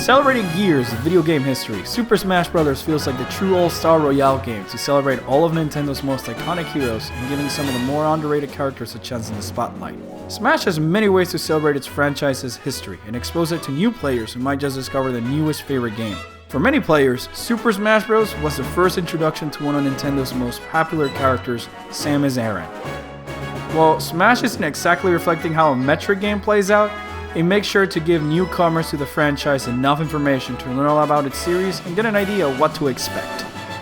celebrating years of video game history, Super Smash Bros. Feels like the true all-star royale game to celebrate all of Nintendo's most iconic heroes and giving some of the more underrated characters a chance in the spotlight. Smash has many ways to celebrate its franchise's history and expose it to new players who might just discover the newest favorite game. For many players, Super Smash Bros. Was the first introduction to one of Nintendo's most popular characters, Samus Aran. While Smash isn't exactly reflecting how a Metroid game plays out, it makes sure to give newcomers to the franchise enough information to learn all about its series and get an idea of what to expect.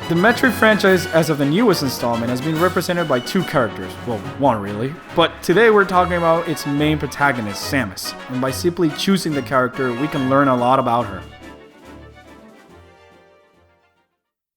The Metroid franchise, as of the newest installment, has been represented by two characters, well, one really, but today we're talking about its main protagonist, Samus, and by simply choosing the character, we can learn a lot about her.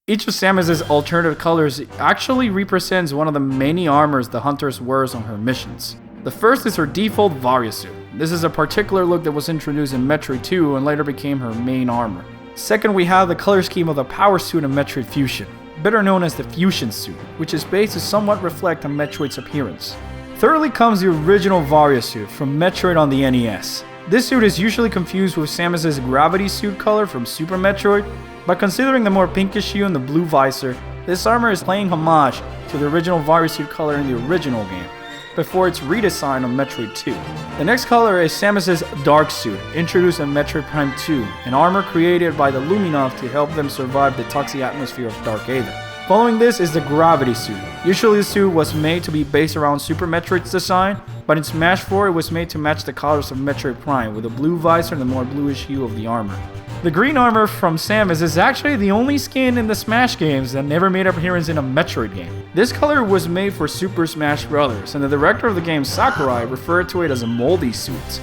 Each of Samus's alternative colors actually represents one of the many armors the hunters wears on her missions. The first is her default Varia Suit. This is a particular look that was introduced in Metroid 2 and later became her main armor. Second, we have the color scheme of the Power Suit in Metroid Fusion, better known as the Fusion Suit, which is based to somewhat reflect on Metroid's appearance. Thirdly comes the original Varia Suit from Metroid on the NES. This suit is usually confused with Samus's Gravity Suit color from Super Metroid, but considering the more pinkish hue and the blue visor, this armor is paying homage to the original Varia Suit color in the original game, before its redesign on Metroid 2. The next color is Samus's Dark Suit, introduced in Metroid Prime 2, an armor created by the Luminov to help them survive the toxic atmosphere of Dark Aether. Following this is the Gravity Suit. Usually the suit was made to be based around Super Metroid's design, but in Smash 4 it was made to match the colors of Metroid Prime with a blue visor and the more bluish hue of the armor. The green armor from Samus is actually the only skin in the Smash games that never made an appearance in a Metroid game. This color was made for Super Smash Bros., and the director of the game, Sakurai, referred to it as a moldy suit.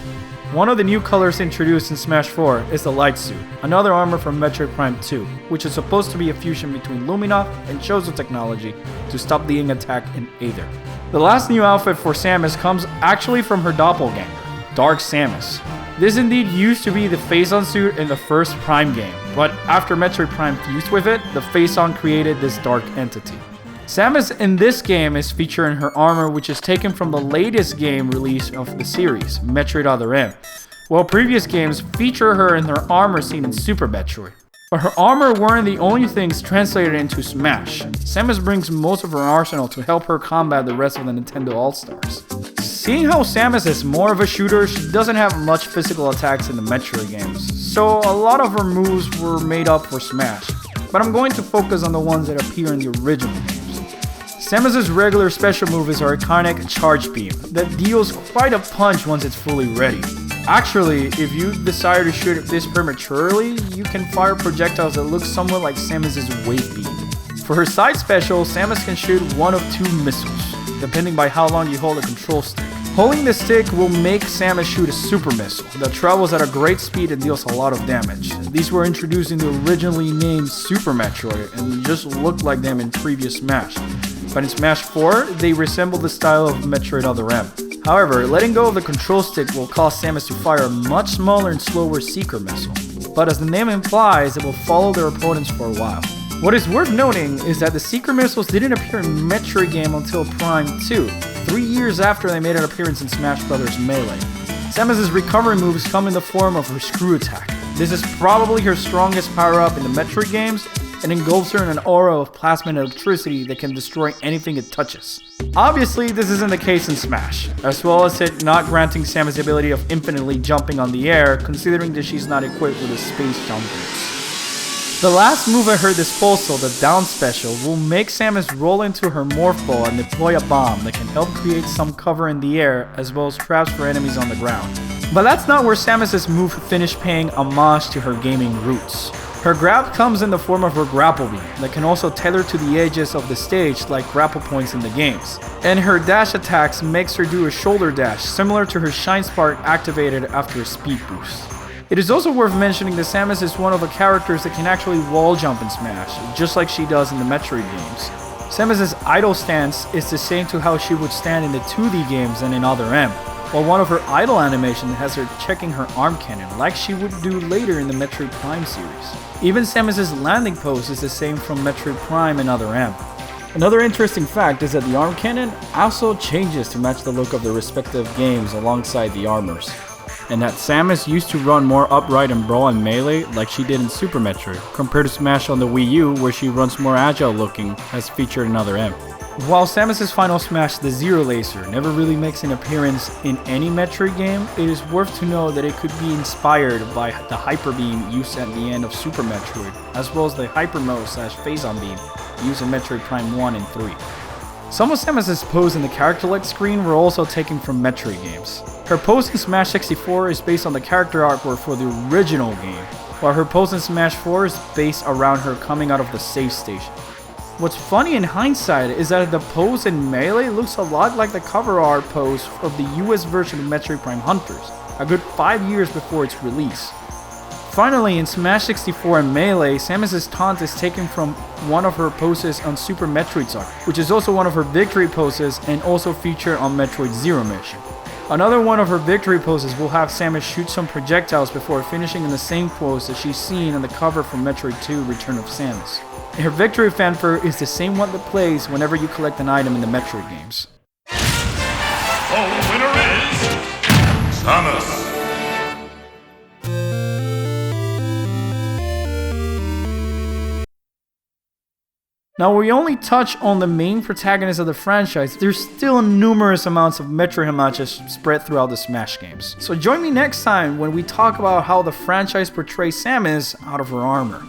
One of the new colors introduced in Smash 4 is the Light Suit, another armor from Metroid Prime 2, which is supposed to be a fusion between Luminov and Chozo technology to stop the Ing attack in Aether. The last new outfit for Samus comes actually from her doppelganger, Dark Samus. This indeed used to be the face-on suit in the first Prime game, but after Metroid Prime fused with it, the face-on created this dark entity. Samus in this game is featured in her armor, which is taken from the latest game release of the series, Metroid Other M, while previous games feature her in her armor seen in Super Metroid. But her armor weren't the only things translated into Smash. Samus brings most of her arsenal to help her combat the rest of the Nintendo All-Stars. Seeing how Samus is more of a shooter, she doesn't have much physical attacks in the Metroid games, so a lot of her moves were made up for Smash, but I'm going to focus on the ones that appear in the original games. Samus's regular special move is her iconic Charge Beam, that deals quite a punch once it's fully ready. Actually, if you desire to shoot this prematurely, you can fire projectiles that look somewhat like Samus's Wave Beam. For her side special, Samus can shoot one of two missiles, depending by how long you hold the control stick. Holding the stick will make Samus shoot a super missile that travels at a great speed and deals a lot of damage. These were introduced in the originally named Super Metroid and just looked like them in previous Smash. But in Smash 4, they resemble the style of Metroid Other M. However, letting go of the control stick will cause Samus to fire a much smaller and slower Seeker missile. But as the name implies, it will follow their opponents for a while. What is worth noting is that the Seeker missiles didn't appear in Metroid game until Prime 2, 3 years after they made an appearance in Smash Bros. Melee. Samus's recovery moves come in the form of her Screw Attack. This is probably her strongest power-up in the Metroid games, and engulfs her in an aura of plasma and electricity that can destroy anything it touches. Obviously, this isn't the case in Smash, as well as it not granting Samus the ability of infinitely jumping on the air, considering that she's not equipped with a space jump boost. The last move at her disposal, the Down Special, will make Samus roll into her Morph Ball and deploy a bomb that can help create some cover in the air, as well as traps for enemies on the ground. But that's not where Samus's move finished paying homage to her gaming roots. Her grab comes in the form of her Grapple Beam that can also tether to the edges of the stage like grapple points in the games. And her dash attacks makes her do a shoulder dash similar to her Shine Spark activated after a speed boost. It is also worth mentioning that Samus is one of the characters that can actually wall jump in Smash, just like she does in the Metroid games. Samus's idle stance is the same to how she would stand in the 2D games and in Other M, while one of her idle animations has her checking her arm cannon like she would do later in the Metroid Prime series. Even Samus's landing pose is the same from Metroid Prime and Other M. Another interesting fact is that the arm cannon also changes to match the look of the respective games alongside the armors. and that Samus used to run more upright and brawl in Melee like she did in Super Metroid, compared to Smash on the Wii U where she runs more agile looking, as featured in other M. While Samus' final smash, the Zero Laser, never really makes an appearance in any Metroid game, it is worth to know that it could be inspired by the Hyper Beam used at the end of Super Metroid, as well as the Hyper Mode / Phazon Beam used in Metroid Prime 1 and 3. Some of Samus' pose in the character select screen were also taken from Metroid games. Her pose in Smash 64 is based on the character artwork for the original game, while her pose in Smash 4 is based around her coming out of the save station. What's funny in hindsight is that the pose in Melee looks a lot like the cover art pose of the US version of Metroid Prime Hunters, a good 5 years before its release. Finally, in Smash 64 and Melee, Samus' taunt is taken from one of her poses on Super Metroid's arc, which is also one of her victory poses and also featured on Metroid Zero Mission. Another one of her victory poses will have Samus shoot some projectiles before finishing in the same pose that she's seen on the cover from Metroid 2 Return of Samus. Her victory fanfare is the same one that plays whenever you collect an item in the Metroid games. The winner is Samus. Now, we only touch on the main protagonist of the franchise. There's still numerous amounts of Metroid homages spread throughout the Smash games. So join me next time when we talk about how the franchise portrays Samus out of her armor.